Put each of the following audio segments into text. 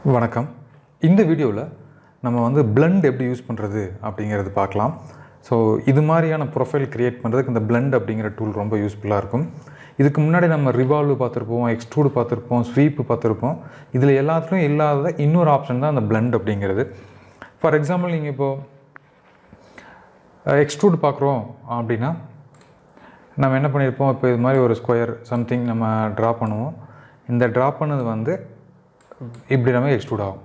வணக்கம். இந்த வீடியோவில் நம்ம வந்து பிளெண்ட் எப்படி யூஸ் பண்ணுறது அப்படிங்கிறது பார்க்கலாம். ஸோ இது மாதிரியான ப்ரொஃபைல் க்ரியேட் பண்ணுறதுக்கு இந்த பிளெண்ட் அப்படிங்கிற டூல் ரொம்ப யூஸ்ஃபுல்லாக இருக்கும். இதுக்கு முன்னாடி நம்ம ரிவால்வ் பார்த்துருப்போம், எக்ஸ்ட்ரூடு பார்த்துருப்போம், ஸ்வீப்பு பார்த்துருப்போம். இதில் எல்லாத்துலேயும் இல்லாத இன்னொரு ஆப்ஷன் தான் அந்த பிளெண்ட் அப்படிங்கிறது. ஃபார் எக்ஸாம்பிள் நீங்கள் இப்போது எக்ஸ்ட்ரூடு பார்க்குறோம் அப்படின்னா நம்ம என்ன பண்ணியிருப்போம், இப்போ இது மாதிரி ஒரு ஸ்கொயர் சம்திங் நம்ம ட்ரா பண்ணுவோம். இந்த ட்ரா பண்ணது வந்து இப்படி நம்ம எக்ஸ்ட்ரூட் ஆகும்.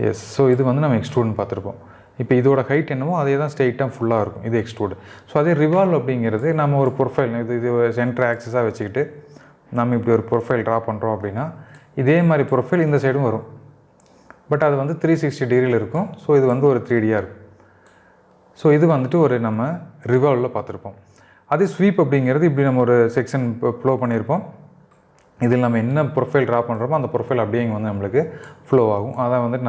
எஸ், ஸோ இது வந்து நம்ம எக்ஸ்ட்ரூட்னு பார்த்துருப்போம். இப்போ இதோட ஹைட் என்னவோ அதே தான் ஸ்ட்ரெயிட்டாக ஃபுல்லாக இருக்கும், இது எக்ஸ்ட்ரூடு. ஸோ அதே ரிவால்வ் அப்படிங்கிறது நம்ம ஒரு ப்ரொஃபைல் இது சென்டர் ஆக்சஸாக வச்சுக்கிட்டு நம்ம இப்படி ஒரு ப்ரொஃபைல் ட்ரா பண்ணுறோம் அப்படின்னா இதே மாதிரி ப்ரொஃபைல் இந்த சைடும் வரும். பட் அது வந்து 360 டிகிரியில் இருக்கும். ஸோ இது வந்து ஒரு 3Dயாக இருக்கும். ஸோ இது வந்துட்டு ஒரு நம்ம ரிவால்வில் பார்த்துருப்போம். அதே ஸ்வீப் அப்படிங்கிறது இப்படி நம்ம ஒரு செக்ஷன் ஃப்ளோ பண்ணியிருப்போம். இதில் நம்ம என்ன ப்ரொஃபைல் ட்ரா பண்ணுறோமோ அந்த ப்ரொஃபைல் அப்படியே இங்கே வந்து நம்மளுக்கு ஃப்ளோ ஆகும். அதை வந்துட்டு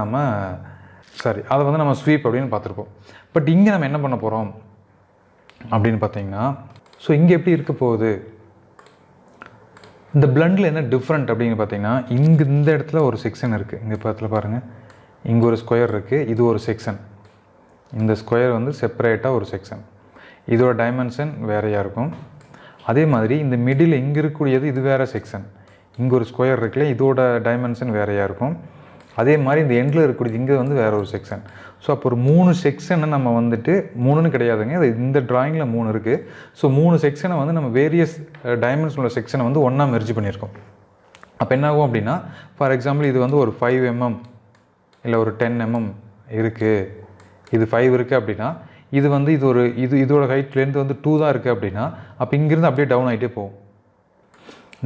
அதை வந்து நம்ம ஸ்வீப் அப்படின்னு பார்த்துருப்போம். பட் இங்கே நம்ம என்ன பண்ண போகிறோம் அப்படின்னு பார்த்தீங்கன்னா, ஸோ இங்கே எப்படி இருக்க போகுது, இந்த பிளண்டில் என்ன டிஃப்ரெண்ட் அப்படின்னு பார்த்தீங்கன்னா, இந்த இடத்துல ஒரு செக்ஷன் இருக்குது. இங்கே பக்கத்தில் பாருங்கள், இங்கே ஒரு ஸ்கொயர் இருக்குது, இது ஒரு செக்ஷன். இந்த ஸ்கொயர் வந்து செப்பரேட்டாக ஒரு செக்ஷன், இதோட டைமென்ஷன் வேறையாக இருக்கும். அதே மாதிரி இந்த மிடில் இங்கே இருக்கக்கூடியது இது வேறு செக்ஷன். இங்கே ஒரு ஸ்கொயர் இருக்குல்ல, இதோட டைமென்ஷன் வேறையாக இருக்கும். அதே மாதிரி இந்த எண்டில் இருக்கக்கூடியது இங்கே வந்து வேறு ஒரு செக்ஷன். ஸோ அப்போ ஒரு 3 செக்ஷனை நம்ம வந்துட்டு 3ன்னு கிடையாதுங்க, அது இந்த ட்ராயிங்கில் 3 இருக்குது. ஸோ 3 செக்ஷனை வந்து நம்ம வேரியஸ் டைமென்ஷன் உள்ள செக்ஷனை வந்து ஒன்றா மெர்ஜ் பண்ணியிருக்கோம். அப்போ என்ன ஆகும் அப்படின்னா, ஃபார் எக்ஸாம்பிள் இது வந்து ஒரு 5 mm இல்லை ஒரு 10 mm இருக்குது, இது 5 இருக்குது அப்படின்னா இது வந்து இதோட ஹைட்லேருந்து வந்து 2 தான் இருக்குது அப்படின்னா அப்போ இங்கேருந்து அப்படியே டவுன் ஆகிட்டே போகும்.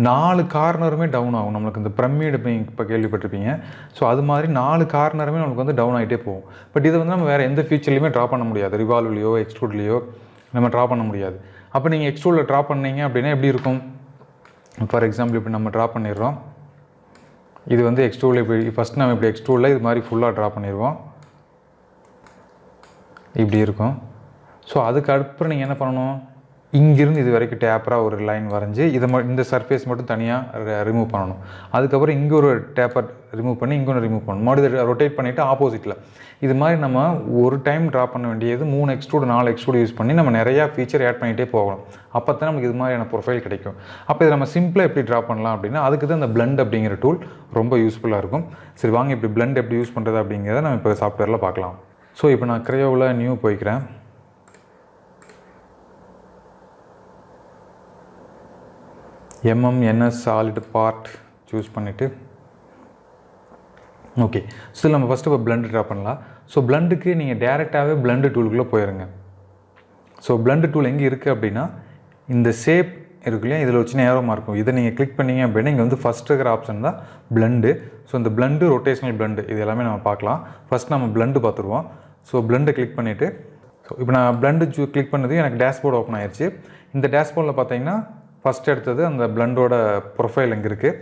4 கார்னருமே டவுன் ஆகும். நம்மளுக்கு இந்த பிரமிடு இப்போ கேள்விப்பட்டிருப்பீங்க. ஸோ அது மாதிரி 4 கார்னருமே நம்மளுக்கு வந்து டவுன் ஆகிட்டே போகும். பட் இதை வந்து நம்ம வேறு எந்த ஃபீச்சர்லையுமே ட்ரா பண்ண முடியாது. ரிவால்வ்லையோ எக்ஸ்ட்ரூட்லேயோ நம்ம ட்ரா பண்ண முடியாது. அப்போ நீங்கள் எக்ஸ்ட்ரூடில் ட்ரா பண்ணீங்க அப்படின்னா எப்படி இருக்கும், ஃபார் எக்ஸாம்பிள் இப்படி நம்ம ட்ரா பண்ணிடுறோம். இது வந்து எக்ஸ்ட்ரூடில் இப்படி ஃபஸ்ட் நம்ம இப்படி எக்ஸ்ட்ரூடில் இது மாதிரி ஃபுல்லாக ட்ரா பண்ணிடுவோம், இப்படி இருக்கும். ஸோ அதுக்கப்புறம் நீங்கள் என்ன பண்ணணும், இங்கிருந்து இது வரைக்கும் டேப்பராக ஒரு லைன் வரைஞ்சி இந்த சர்ஃபேஸ் மட்டும் தனியாக ரிமூவ் பண்ணணும். அதுக்கப்புறம் இங்கே ஒரு டேப்பர் ரிமூவ் பண்ணி இங்கே ஒன்று ரிமூவ் பண்ணணும். மறுபடியும் ரொட்டேட் பண்ணிவிட்டு ஆப்போசிட்டில் இது மாதிரி நம்ம ஒரு டைம் ட்ரா பண்ண வேண்டியது 3 எக்ஸ்ட்ரூடு 4 எக்ஸ்ட்ரூடு யூஸ் பண்ணி நம்ம நிறையா ஃபீச்சர் ஆட் பண்ணிகிட்டே போகணும். அப்போ தான் நமக்கு இது மாதிரியான ப்ரொஃபைல் கிடைக்கும். அப்போ இதை நம்ம சிம்பிளாக எப்படி ட்ரா பண்ணலாம் அப்படின்னா அதுக்கு தான் இந்த பிளெண்ட் அப்படிங்கிற டூல் ரொம்ப யூஸ்ஃபுல்லாக இருக்கும். சரி வாங்க, இப்படி பிளெண்ட் எப்படி யூஸ் பண்ணுறது அப்படிங்கிறத நம்ம இப்போ சாஃப்ட்வேரில் பார்க்கலாம். ஸோ இப்போ நான் கிரேயோவில் நியூ போய்க்கிறேன். NS சாலிட் பார்ட் சூஸ் பண்ணிவிட்டு ஓகே. ஸோ நம்ம ஃபஸ்ட்டு இப்போ பிளெண்ட் ட்ரா பண்ணலாம். ஸோ பிளெண்டுக்கு நீங்கள் டேரெக்டாகவே பிளெண்டு டூலுக்குள்ளே போயிடுங்க. ஸோ பிளெண்டு டூல் எங்கே இருக்குது அப்படின்னா இந்த ஷேப் இருக்கு இல்லையா, இதில் வச்சு நேரமாக இருக்கும். இதை நீங்கள் கிளிக் பண்ணிங்க அப்படின்னா இங்கே வந்து ஃபஸ்ட் இருக்கிற ஆப்ஷன் தான் பிளெண்டு. ஸோ இந்த பிளெண்டு ரொட்டேஷனல் பிளெண்டு இது எல்லாமே நம்ம பார்க்கலாம். ஃபஸ்ட் நம்ம பிளெண்டு பார்த்துருவோம். ஸோ பிளெண்டை கிளிக் பண்ணிவிட்டு ஸோ இப்போ நான் பிளெண்டு கிளிக் பண்ணது எனக்கு டேஷ்போர்டு ஓப்பன் ஆயிடுச்சு. இந்த டேஷ்போர்டில் பார்த்தீங்கன்னா ஃபஸ்ட் எடுத்தது அந்த பிளெண்டோட ப்ரொஃபைல் இங்கே இருக்குது,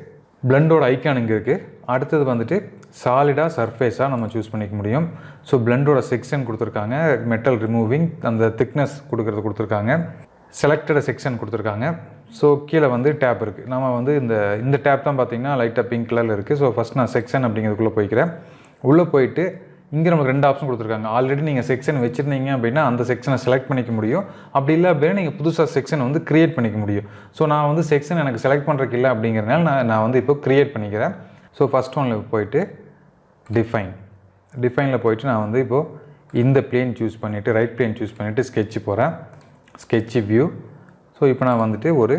பிளெண்டோட ஐக்கான் இங்கே இருக்குது. அடுத்தது வந்துட்டு சாலிடாக சர்ஃபேஸாக நம்ம சூஸ் பண்ணிக்க முடியும். ஸோ பிளெண்டோட செக்ஷன் கொடுத்துருக்காங்க, மெட்டல் ரிமூவிங் அந்த திக்னஸ் கொடுத்துருக்காங்க, செலக்டட் செக்ஷன் கொடுத்துருக்காங்க. ஸோ கீழே வந்து டேப் இருக்குது. நம்ம வந்து இந்த டேப் தான் பார்த்திங்கன்னா லைட்டாக பிங்க் கலரில் இருக்குது. ஸோ ஃபஸ்ட் நான் செக்ஷன் அப்படிங்கிறதுக்குள்ளே போய்க்கிறேன். உள்ளே போயிட்டு இங்கே நமக்கு 2 ஆப்ஷன் கொடுத்துருக்காங்க. ஆல்ரெடி நீங்கள் செக்ஷன் வச்சுருந்தீங்க அப்படின்னா அந்த செக்ஷனை செலக்ட் பண்ணிக்க முடியும். அப்படி இல்லை அப்படின்னா நீங்கள் புதுசாக செக்ஷன் வந்து க்ரியேட் பண்ணிக்க முடியும். ஸோ நான் வந்து செக்ஷன் எனக்கு செலக்ட் பண்ணுறதுக்கு இல்லை அப்படிங்கிறதுனால நான் வந்து இப்போ க்ரியேட் பண்ணிக்கிறேன். ஸோ ஃபஸ்ட் ஒன்னில் போயிட்டு டிஃபைனில் போயிட்டு நான் வந்து இப்போது இந்த பிளேன் சூஸ் பண்ணிவிட்டு ரைட் பிளேன் சூஸ் பண்ணிவிட்டு ஸ்கெட்சு போகிறேன், ஸ்கெட்சு வியூ. ஸோ இப்போ நான் வந்துட்டு ஒரு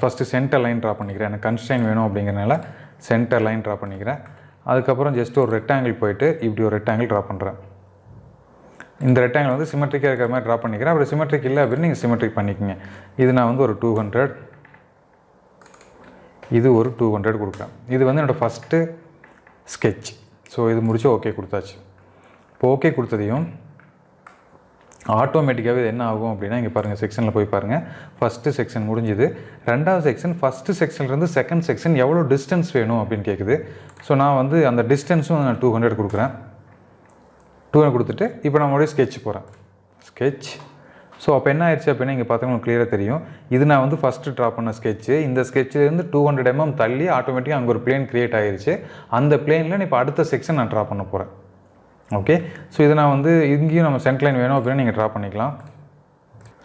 ஃபஸ்ட்டு சென்டர் லைன் ட்ரா பண்ணிக்கிறேன். எனக்கு கன்ஸ்ட்ரைன் வேணும் அப்படிங்கிறனால சென்டர் லைன் ட்ரா பண்ணிக்கிறேன். அதுக்கப்புறம் ஜஸ்ட் ஒரு ரெக்டாங்கிள் போயிட்டு இப்படி ஒரு ரெக்டாங்கிள் ட்ரா பண்ணுறேன். இந்த ரெக்டாங்கிள் வந்து சிமெட்ரிக்காக இருக்கிற மாதிரி ட்ரா பண்ணிக்கிறேன். அப்புறம் சிமெட்ரிக் இல்லை அப்படின்னு நீங்கள் சிமெட்ரிக் பண்ணிக்கோங்க. இது நான் வந்து ஒரு 200, இது ஒரு 200 கொடுக்குறேன். இது வந்து என்னோடய ஃபஸ்ட்டு ஸ்கெட்ச். ஸோ இது முடிச்சு ஓகே கொடுத்தாச்சு. இப்போ ஓகே கொடுத்ததையும் ஆட்டோமேட்டிக்காகவே இது என்ன ஆகும் அப்படின்னா இங்கே பாருங்கள், செக்ஷனில் போய் பாருங்கள். ஃபஸ்ட்டு செக்ஷன் முடிஞ்சுது. ரெண்டாவது செக்ஷன் ஃபஸ்ட்டு செக்ஷன்லேருந்து செகண்ட் செக்ஷன் எவ்வளோ டிஸ்டன்ஸ் வேணும் அப்படின்னு கேட்குது. ஸோ நான் வந்து அந்த டிஸ்டன்ஸும் நான் 200 கொடுக்குறேன். 200 கொடுத்துட்டு இப்போ நான் மறுபடியும் ஸ்கெட்ச் போகிறேன். ஸ்கெட்ச். ஸோ அப்போ என்ன ஆயிடுச்சு அப்படின்னா இங்கே பார்த்தா உங்களுக்கு கிளியராக தெரியும். இது நான் வந்து ஃபஸ்ட்டு ட்ரா பண்ண ஸ்கெட்ச்சு. இந்த ஸ்கெட்சிலேருந்து 200 mm தள்ளி ஆட்டோமேட்டிக்காக அங்கே ஒரு பிளேன் க்ரியேட் ஆகிருச்சு. அந்த பிளேனில் நான் இப்போ அடுத்த செக்ஷன் நான் ட்ரா பண்ண போகிறேன். ஓகே, ஸோ இதை நான் வந்து இங்கேயும் நம்ம சென்டர் லைன் வேணும் அப்படின்னா நீங்கள் ட்ரா பண்ணிக்கலாம்.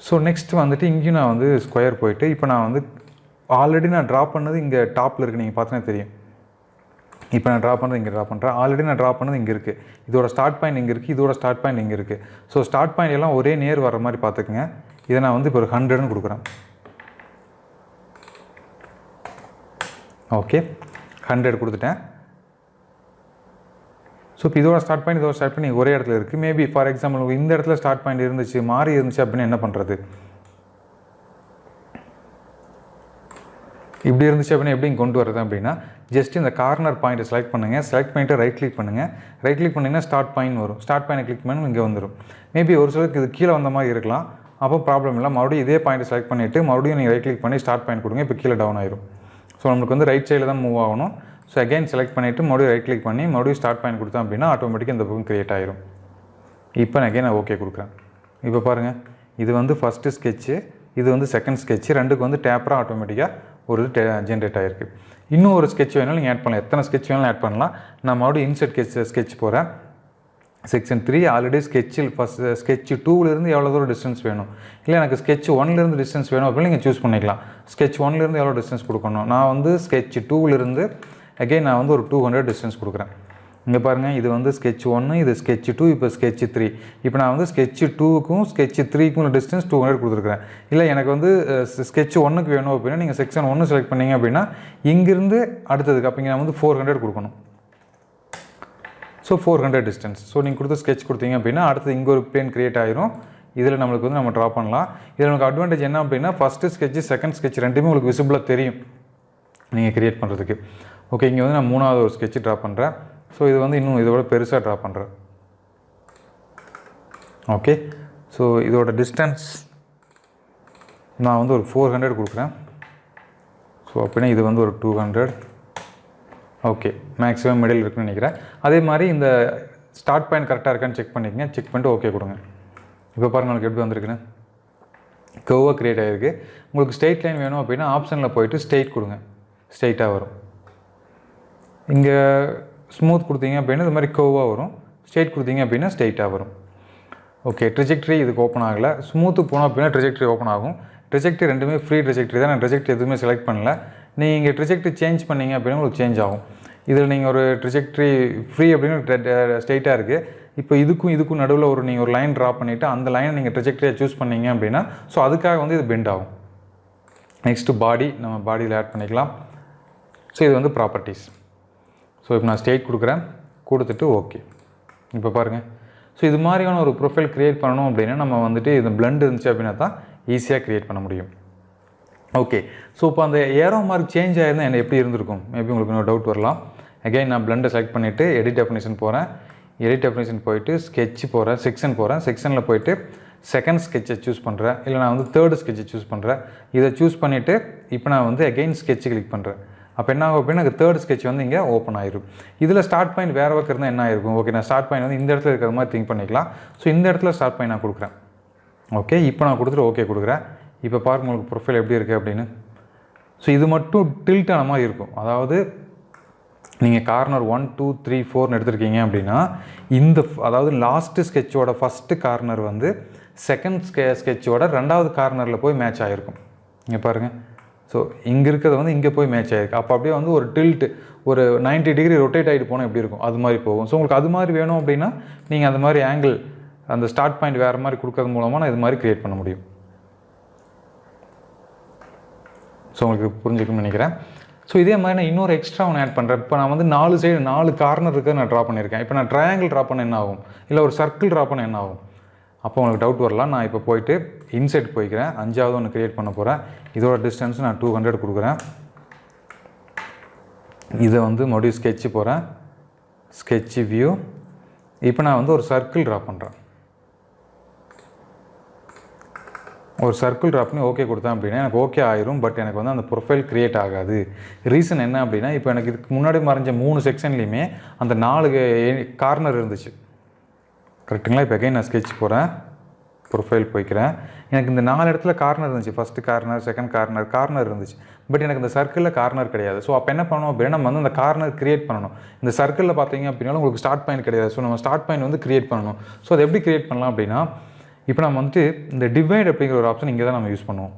ஸோ நெக்ஸ்ட் வந்துட்டு இங்கேயும் நான் வந்து ஸ்கொயர் போயிட்டு இப்போ நான் வந்து ஆல்ரெடி நான் ட்ரா பண்ணது இங்கே டாப்பில் இருக்குது, நீங்கள் பார்த்தீங்கன்னா தெரியும். இப்போ நான் ட்ரா பண்ணுறது இங்கே ட்ரா பண்ணுறேன். ஆல்ரெடி நான் ட்ரா பண்ணது இங்கே இருக்குது. இதோட ஸ்டார்ட் பாயிண்ட் இங்கே இருக்குது, இதோட ஸ்டார்ட் பாயிண்ட் இங்கே இருக்குது. ஸோ ஸ்டார்ட் பாயிண்ட் எல்லாம் ஒரே நேர் வர மாதிரி பார்த்துக்குங்க. இதை நான் வந்து இப்போ ஒரு 100ன்னு கொடுக்குறேன். ஓகே, 100 கொடுத்துட்டேன். ஸோ இப்போ இதோட ஸ்டார்ட் பாயிண்ட் ஒரே இடத்துல இருக்குது. மேபி ஃபார் எக்ஸாம்பிள் இந்த இடத்துல ஸ்டார்ட் பாயிண்ட் இருந்துச்சு, மாறி இருந்துச்சு அப்படின்னா என்ன பண்ணுறது? இப்படி இருந்துச்சு அப்படின்னா எப்படி கொண்டு வரது அப்படின்னா ஜஸ்ட் இந்த கார்னர் பாயிண்ட்டை செலக்ட் பண்ணுங்கள். செலக்ட் பண்ணிவிட்டு ரைட் கிளிக் பண்ணுங்கள். ரைட் கிளிக் பண்ணிங்கன்னா ஸ்டார்ட் பாயிண்ட் வரும். ஸ்டார்ட் பாயிண்ட் கிளிக் பண்ணி இங்கே வந்துடும். மேபி ஒரு சிலருக்கு இது கீழே வந்த மாதிரி இருக்கலாம். அப்போ ப்ராப்ளம் இல்லை. மறுபடியும் இதே பாயிண்ட்டை செலக்ட் பண்ணிவிட்டு மறுபடியும் நீங்கள் ரைட் கிளிக் பண்ணி ஸ்டார்ட் பாயிண்ட் கொடுங்க. இப்போ கீழே டவுன் ஆயிரும். ஸோ நம்மளுக்கு வந்து ரைட் சைடில் தான் மூவ் ஆகணும். ஸோ அகைன் செலக்ட் பண்ணிவிட்டு மறுபடியும் ரைட் கிளிக் பண்ணி மறுபடியும் ஸ்டார்ட் பாயிண்ட் கொடுத்தோம் அப்படின்னா ஆட்டோமேட்டிக்காக இந்த பக்கம் க்ரியேட் ஆயிரும். இப்போ நான் அகைன் ஓகே கொடுக்குறேன். இப்போ பாருங்கள், இது வந்து ஃபஸ்ட்டு ஸ்கெட்சு, இது வந்து செகண்ட் ஸ்கெட்சு. ரெண்டுக்கு வந்து டேப்பராக ஆட்டோமேட்டிக்காக ஒரு ஜென்ரேட் ஆகிருக்கு. இன்னும் ஒரு ஸ்கெட்ச் வேணாலும் நீங்கள் ஆட் பண்ணலாம். எத்தனை ஸ்கெட்ச் வேணாலும் ஆட் பண்ணலாம். நான் மறுபடியும் இன்சர்ட் ஸ்கெட்ச் போகிறேன். செக்ஷன் 3 ஆல்ரெடி ஸ்கெட்சில் ஃபஸ்ட் ஸ்கெட்ச் 2லேருந்து எவ்வளோ தூரம் டிஸ்டன்ஸ் வேணும், இல்லை எனக்கு ஸ்கெட்ச் 1லேருந்து டிஸ்டன்ஸ் வேணும் அப்படின்னு நீங்கள் சூஸ் பண்ணிக்கலாம். ஸ்கெட்ச் 1லேருந்து எவ்வளோ டிஸ்டன்ஸ் கொடுக்கணும். நான் வந்து ஸ்கெட்ச் 2லேருந்து அகைன் நான் வந்து ஒரு 200 டிஸ்டன்ஸ் கொடுக்குறேன். இங்கே பாருங்கள், இது வந்து ஸ்கெட்ச் 1, இது ஸ்கெட்ச் 2, இப்போ ஸ்கெட்ச் 3. இப்போ நான் வந்து ஸ்கெட்ச் 2க்கும் ஸ்கெட்ச் 3க்கும் டிஸ்டன்ஸ் 200 கொடுத்துருக்குறேன். இல்லை எனக்கு வந்து ஸ்கெட்ச் 1க்கு வேணும் அப்படின்னா நீங்கள் செக்ஷன் 1 செலக்ட் பண்ணிங்க அப்படின்னா இங்கேருந்து அடுத்ததுக்கு அப்போ இங்கே நான் வந்து 400 கொடுக்கணும். So 400 distance. ஸோ நீங்கள் கொடுத்து ஸ்கெட்ச் கொடுத்தீங்க அப்படின்னா அடுத்து இங்கே ஒரு பிளேன் க்ரியேட் ஆகிரும். இதில் நம்மளுக்கு வந்து நம்ம ட்ரா பண்ணலாம். இதில் நமக்கு அட்வான்டேஜ் என்ன அப்படின்னா ஃபஸ்ட்டு ஸ்கெட்ச் செகண்ட் ஸ்கெட்ச் ரெண்டுமே உங்களுக்கு விசிபிளாக தெரியும் நீங்கள் க்ரியேட் பண்ணுறதுக்கு. ஓகே, இங்கே வந்து நான் 3வது ஒரு ஸ்கெட்ச் ட்ரா பண்ணுறேன். ஸோ இது வந்து இன்னும் இதோட பெருசாக ட்ரா பண்ணுறேன். ஓகே, ஸோ இதோட டிஸ்டன்ஸ் நான் வந்து ஒரு 400 கொடுக்குறேன். ஸோ அப்படின்னா இது வந்து ஒரு 200. ஓகே, மேக்ஸிமம் மிடில் இருக்குன்னு நினைக்கிறேன். அதே மாதிரி இந்த ஸ்டார்ட் பாயிண்ட் கரெக்டாக இருக்கான்னு செக் பண்ணிக்கங்க. செக் பண்ணிட்டு ஓகே கொடுங்க. இப்போ பாருங்கள் எனக்கு எப்படி வந்திருக்குன்னு கர்வாக க்ரியேட் ஆகிருக்கு. உங்களுக்கு ஸ்ட்ரெயிட் லைன் வேணும் அப்படின்னா ஆப்ஷனில் போய்ட்டு ஸ்ட்ரெயிட் கொடுங்க, ஸ்ட்ரெயிட்டாக வரும். இங்கே ஸ்மூத் கொடுத்தீங்க அப்படின்னா இது மாதிரி கர்வாக வரும். ஸ்ட்ரெயிட் கொடுத்தீங்க அப்படின்னா ஸ்ட்ரெயிட்டாக வரும். ஓகே, ட்ரிஜெக்ட்ரி இதுக்கு ஓப்பன் ஆகலை. ஸ்மூத்து போனோம் அப்படின்னா ட்ரிஜெக்ட்ரி ஓப்பன் ஆகும். ட்ரிஜெக்ட்ரி ரெண்டுமே ஃப்ரீ ட்ரிஜெக்ட்ரி தான். நான் ட்ரிஜெக்ட்ரி எதுவுமே செலக்ட் பண்ணல. நீங்கள் இங்கே ட்ரிஜெக்ட்ரி சேஞ்ச் பண்ணிங்க அப்படின்னா உங்களுக்கு சேஞ்ச் ஆகும். இதில் நீங்கள் ஒரு ட்ரிஜெக்ட்ரி ஃப்ரீ அப்படின்னு ஸ்ட்ரெயிட்டாக இருக்குது. இப்போ இதுக்கும் நடுவில் நீங்கள் ஒரு லைன் ட்ரா பண்ணிவிட்டு அந்த லைனை நீங்கள் ட்ரிஜெக்ட்ரியாக சூஸ் பண்ணிங்க அப்படின்னா ஸோ அதுக்காக வந்து இது பெண்ட் ஆகும். நெக்ஸ்ட்டு பாடி, நம்ம பாடியில் ஆட் பண்ணிக்கலாம். ஸோ இது வந்து ப்ராப்பர்ட்டிஸ். ஸோ இப்போ நான் ஸ்ட்ரெயிட் கொடுக்குறேன், கொடுத்துட்டு ஓகே. இப்போ பாருங்கள், ஸோ இது மாதிரியான ஒரு ப்ரொஃபைல் க்ரியேட் பண்ணணும் அப்படின்னா நம்ம வந்துட்டு இந்த பிளண்ட் இருந்துச்சு அப்படின்னா தான் ஈஸியாக க்ரியேட் பண்ண முடியும். ஓகே, ஸோ இப்போ அந்த ஏரோ மார்க் சேஞ்ச் ஆகிருந்தால் என்ன எப்படி இருந்திருக்கும் மேபி உங்களுக்கு இன்னொரு டவுட் வரலாம். அகைன் நான் பிளண்டை செலக்ட் பண்ணிவிட்டு எடிட் டெஃபினிஷன் போகிறேன். எடிட் டெஃபினிஷன் போயிட்டு ஸ்கெட்ச் போகிறேன், செக்ஷன் போகிறேன். செக்ஷனில் போயிட்டு செகண்ட் ஸ்கெட்சை சூஸ் பண்ணுறேன், இல்லை நான் வந்து தேர்டு ஸ்கெட்சை சூஸ் பண்ணுறேன். இதை சூஸ் பண்ணிவிட்டு இப்போ நான் வந்து அகைன் ஸ்கெட்சு கிளிக் பண்ணுறேன். அப்போ என்ன ஆகும் அப்படின்னா எனக்கு தேர்ட் ஸ்கெட்ச் வந்து இங்கே ஓப்பன் ஆயிரும். இதில் ஸ்டார்ட் பாயிண்ட் வேறு பக்கம் இருந்தால் என்ன ஆயிருக்கும். ஓகே, நான் ஸ்டார்ட் பாயிண்ட் வந்து இந்த இடத்துல இருக்கிற மாதிரி திங்க் பண்ணிக்கலாம். ஸோ இந்த இடத்துல ஸ்டார்ட் பாயிண்ட் நான் கொடுக்குறேன். ஓகே, இப்போ நான் கொடுத்துட்டு ஓகே கொடுக்குறேன். இப்போ பாருங்கள் உங்களுக்கு ப்ரொஃபைல் எப்படி இருக்குது அப்படின்னு. ஸோ இது மட்டும் டில்ட் ஆன மாதிரி இருக்கும். அதாவது நீங்கள் கார்னர் 1 2 3 4ன்னு எடுத்துருக்கீங்க அப்படின்னா அதாவது லாஸ்ட்டு ஸ்கெட்சோட ஃபஸ்ட்டு கார்னர் வந்து செகண்ட் ஸ்கெட்சோட 2வது கார்னரில் போய் மேட்ச் ஆகிருக்கும். இங்கே பாருங்கள், ஸோ இங்கே இருக்கிறது வந்து இங்கே போய் மேட்ச் ஆகிருக்கு. அப்போ அப்படியே வந்து ஒரு டில்ட் ஒரு 90 டிகிரி ரொட்டேட் ஆகிட்டு போனால் எப்படி இருக்கும் அது மாதிரி போகும். ஸோ உங்களுக்கு அது மாதிரி வேணும் அப்படின்னா நீங்கள் அந்த மாதிரி ஆங்கிள் அந்த ஸ்டார்ட் பாயிண்ட் வேறு மாதிரி கொடுக்கறது மூலமாக நான் இது மாதிரி க்ரியேட் பண்ண முடியும். ஸோ உங்களுக்கு புரிஞ்சுக்கணும்னு நினைக்கிறேன். ஸோ இதே மாதிரி நான் இன்னொரு எக்ஸ்ட்ரா ஒன்று ஆட் பண்ணுறேன். இப்போ நான் வந்து 4 சைடு 4 கார்னர் இருக்க நான் ட்ரா பண்ணியிருக்கேன். இப்போ நான் ட்ரையாங்கிள் ட்ரா பண்ண என்ன ஆகும், இல்லை ஒரு சர்க்கிள் ட்ரா பண்ண என்ன ஆகும். அப்போ உங்களுக்கு டவுட் வரலாம். நான் இப்போ போயிட்டு இன்செட் போய்க்கிறேன். 5வது ஒன்று க்ரியேட் பண்ண போகிறேன். இதோட டிஸ்டன்ஸ் நான் 200 கொடுக்குறேன். இதை வந்து மறுபடியும் ஸ்கெட்சு போகிறேன், ஸ்கெட்சு வியூ. இப்போ நான் வந்து ஒரு சர்க்கிள் ட்ரா பண்ணுறேன். ஒரு சர்க்கிள் ட்ரா பண்ணி ஓகே கொடுத்தேன் அப்படின்னா எனக்கு ஓகே ஆயிரும். பட் எனக்கு வந்து அந்த ப்ரொஃபைல் க்ரியேட் ஆகாது. ரீசன் என்ன அப்படின்னா இப்போ எனக்கு இதுக்கு முன்னாடி மறைஞ்ச 3 செக்ஷன்லேயுமே அந்த 4 கார்னர் இருந்துச்சு. கரெக்டுங்களா? இப்போ அகைன் நான் ஸ்கெட்ச் போகிறேன், ப்ரொஃபைல் போய்க்கிறேன். எனக்கு இந்த 4 இடத்துல கார்னர் இருந்துச்சு. ஃபஸ்ட்டு கார்னர், செகண்ட் கார்னர் இருந்துச்சு. பட் எனக்கு இந்த சர்க்கிளில் கார்னர் கிடையாது. ஸோ அப்போ என்ன பண்ணணும் அப்படின்னா, நம்ம வந்து அந்த கார்னர் கிரியேட் பண்ணணும். இந்த சர்க்கிளில் பார்த்தீங்க அப்படின்னா உங்களுக்கு ஸ்டார்ட் பாயிண்ட் கிடையாது. ஸோ நம்ம ஸ்டார்ட் பாயிண்ட் வந்து கிரியேட் பண்ணணும். ஸோ அதை எப்படி கிரியேட் பண்ணலாம் அப்படின்னா, இப்போ நம்ம வந்துட்டு இந்த டிவைட் அப்படிங்கிற ஒரு ஆப்ஷன் இங்கே தான் நம்ம யூஸ் பண்ணுவோம்.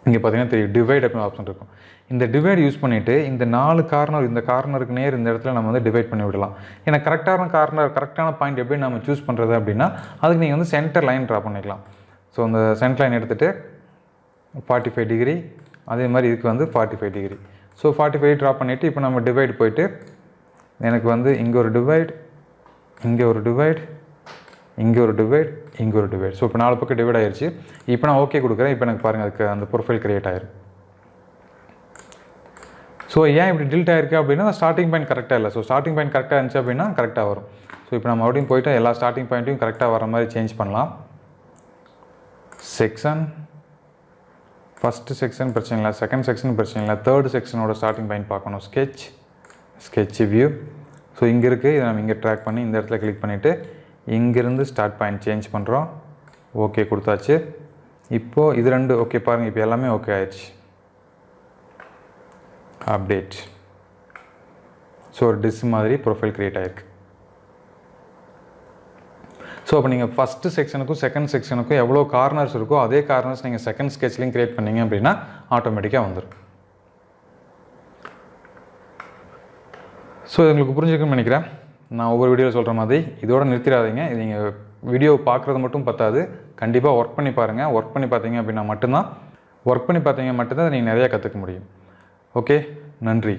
இங்கே பார்த்தீங்கன்னா தெரியும், டிவைட் அப்படின்னு ஆப்ஷன் இருக்கும். இந்த டிவைட் யூஸ் பண்ணிவிட்டு இந்த 4 கார்னர், இந்த கார்னருக்கு நேர் இந்த இடத்துல நம்ம வந்து டிவைட் பண்ணி விடலாம். ஏன்னா கரெக்டான பாயிண்ட் எப்படி நம்ம சூஸ் பண்ணுறது அப்படின்னா, அதுக்கு நீங்கள் வந்து சென்டர் லைன் ட்ரா பண்ணிக்கலாம். ஸோ அந்த சென்டர் லைன் எடுத்துகிட்டு 45 டிகிரி, அதே மாதிரி இதுக்கு வந்து 45 டிகிரி. ஸோ 45 ட்ரா பண்ணிவிட்டு இப்போ நம்ம டிவைட் போயிட்டு எனக்கு வந்து இங்கே ஒரு டிவைட், இங்கே ஒரு டிவைட், இங்கே ஒரு டிவைட், இங்கே ஒரு டிவைட். ஸோ இப்போ 4 பக்கம் டிவைட் ஆயிடுச்சு. இப்போ நான் ஓகே கொடுக்குறேன். இப்போ எனக்கு பாருங்கள், அதுக்கு அந்த ப்ரொஃபைல் கிரியேட் ஆயிரும். ஸோ ஏன் இப்படி டில்ட் ஆயிருக்கு அப்படின்னா, ஸ்டார்டிங் பாயிண்ட் கரெக்டாக இல்லை. ஸோ ஸ்டார்டிங் பாயிண்ட் கரெக்டாக இருந்துச்சு அப்படின்னா கரெக்டாக வரும். ஸோ இப்போ நம்ம மறுபடியும் போய்ட்டு எல்லா ஸ்டார்டிங் பாயிண்ட்டையும் கரெக்டாக வர மாதிரி சேஞ்ச் பண்ணலாம். செக்ஷன், ஃபஸ்ட்டு செக்ஷன் பிரச்சனை இல்லை, செகண்ட் செக்ஷன் பிரச்சனை இல்லை, தேர்ட் செக்ஷனோட ஸ்டார்டிங் பாயிண்ட் பார்க்கணும். Sketch view. ஸோ இங்கே இருக்குது, இதை நம்ம இங்கே ட்ராக் பண்ணி இந்த இடத்துல கிளிக் பண்ணிவிட்டு இங்கேருந்து ஸ்டார்ட் பாயிண்ட் சேஞ்ச் பண்ணுறோம். ஓகே கொடுத்தாச்சு. இப்போது இது 2 ஓகே பாருங்கள், இப்போ எல்லாமே ஓகே ஆயிடுச்சு. அப்டேட். ஸோ ஒரு டிஸ் மாதிரி ப்ரொஃபைல் க்ரியேட் ஆகிருக்கு. ஸோ அப்போ நீங்கள் ஃபஸ்ட்டு செக்ஷனுக்கும் செகண்ட் செக்ஷனுக்கும் எவ்வளோ கார்னர்ஸ் இருக்கோ அதே கார்னர்ஸ் நீங்கள் செகண்ட் ஸ்கெட்ச்லையும் க்ரியேட் பண்ணிங்க அப்படின்னா ஆட்டோமேட்டிக்காக வந்துடும். ஸோ இது உங்களுக்கு புரிஞ்சுக்கணும்னு நினைக்கிறேன். நான் ஒவ்வொரு வீடியோவில் சொல்கிற மாதிரி இதோட நிறுத்திடாதீங்க. இது நீங்கள் வீடியோ பார்க்குறது மட்டும் பத்தாது, கண்டிப்பாக ஒர்க் பண்ணி பாருங்கள். ஒர்க் பண்ணி பார்த்தீங்க அப்படின்னா மட்டும்தான் நீங்கள் நிறையா கற்றுக்க முடியும். ஓகே, நன்றி.